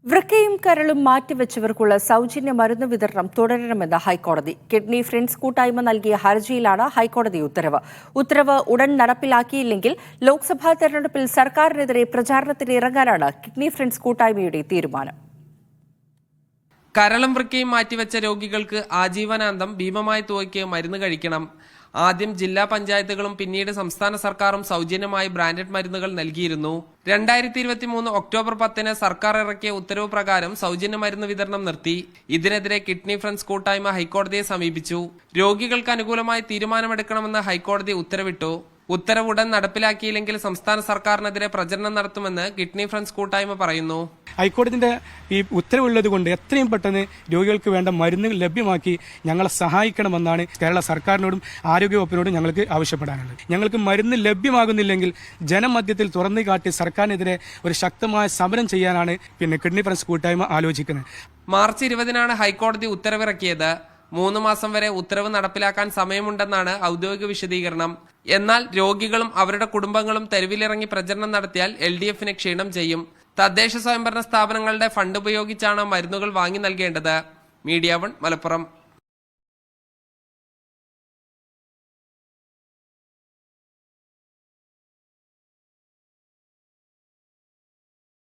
വൃക്കയും കരളും മാറ്റിവെച്ചവർക്കുള്ള സൗജന്യ മരുന്ന് വിതരണം തുടരണമെന്ന് ഹൈക്കോടതി. കിഡ്നി ഫ്രണ്ട്സ് കൂട്ടായ്മ നൽകിയ ഹർജിയിലാണ് ഹൈക്കോടതി ഉത്തരവ് ഉടൻ നടപ്പിലാക്കിയില്ലെങ്കിൽ ലോക്സഭാ തെരഞ്ഞെടുപ്പിൽ സർക്കാരിനെതിരെ പ്രചാരണത്തിന് ഇറങ്ങാനാണ് കിഡ്നി ഫ്രണ്ട്സ് കൂട്ടായ്മയുടെ തീരുമാനം. കരളും വൃക്കയും മാറ്റിവെച്ച രോഗികൾക്ക് ആജീവനാന്തം ഭീമമായ തുകയ്ക്ക് മരുന്ന് കഴിക്കണം. ആദ്യം ജില്ലാ പഞ്ചായത്തുകളും പിന്നീട് സംസ്ഥാന സർക്കാരും സൗജന്യമായി ബ്രാൻഡഡ് മരുന്നുകൾ നൽകിയിരുന്നു. 2023 ഒക്ടോബർ 10 സർക്കാർ ഇറക്കിയ ഉത്തരവ് പ്രകാരം സൗജന്യ മരുന്ന് വിതരണം നിർത്തി. ഇതിനെതിരെ കിഡ്നി ഫ്രണ്ട്സ് കൂട്ടായ്മ ഹൈക്കോടതിയെ സമീപിച്ചു. രോഗികൾക്ക് അനുകൂലമായി തീരുമാനമെടുക്കണമെന്ന് ഹൈക്കോടതി ഉത്തരവിട്ടു. ഉത്തരവ് ഉടൻ നടപ്പിലാക്കിയില്ലെങ്കിൽ സംസ്ഥാന സർക്കാരിനെതിരെ പ്രചരണം നടത്തുമെന്ന് കിഡ്നി ഫ്രണ്ട്സ് കൂട്ടായ്മ പറയുന്നു. ഹൈക്കോടതിന്റെ ഈ ഉത്തരവുള്ളത് കൊണ്ട് എത്രയും പെട്ടെന്ന് രോഗികൾക്ക് വേണ്ട മരുന്ന് ലഭ്യമാക്കി ഞങ്ങളെ സഹായിക്കണമെന്നാണ് കേരള സർക്കാരിനോടും ആരോഗ്യവകുപ്പിനോടും ഞങ്ങൾക്ക് ആവശ്യപ്പെടാനുള്ളത്. ഞങ്ങൾക്ക് മരുന്ന് ലഭ്യമാകുന്നില്ലെങ്കിൽ ജനമധ്യത്തിൽ തുറന്നു കാട്ടി സർക്കാരിനെതിരെ ഒരു ശക്തമായ സമരം ചെയ്യാനാണ് കിഡ്നി ഫ്രണ്ട്സ് കൂട്ടായ്മ ആലോചിക്കുന്നത്. മാർച്ച് 20 ഹൈക്കോടതി ഉത്തരവിറക്കിയത്. 3 മാസം വരെ ഉത്തരവ് നടപ്പിലാക്കാൻ സമയമുണ്ടെന്നാണ് ഔദ്യോഗിക വിശദീകരണം. എന്നാൽ രോഗികളും അവരുടെ കുടുംബങ്ങളും തെരുവിലിറങ്ങി പ്രചരണം നടത്തിയാൽ LDFന് ക്ഷീണം ചെയ്യും. തദ്ദേശ സ്വയംഭരണ സ്ഥാപനങ്ങളുടെ ഫണ്ട് ഉപയോഗിച്ചാണ് മരുന്നുകൾ വാങ്ങി നൽകേണ്ടത്. മീഡിയ 1 മലപ്പുറം.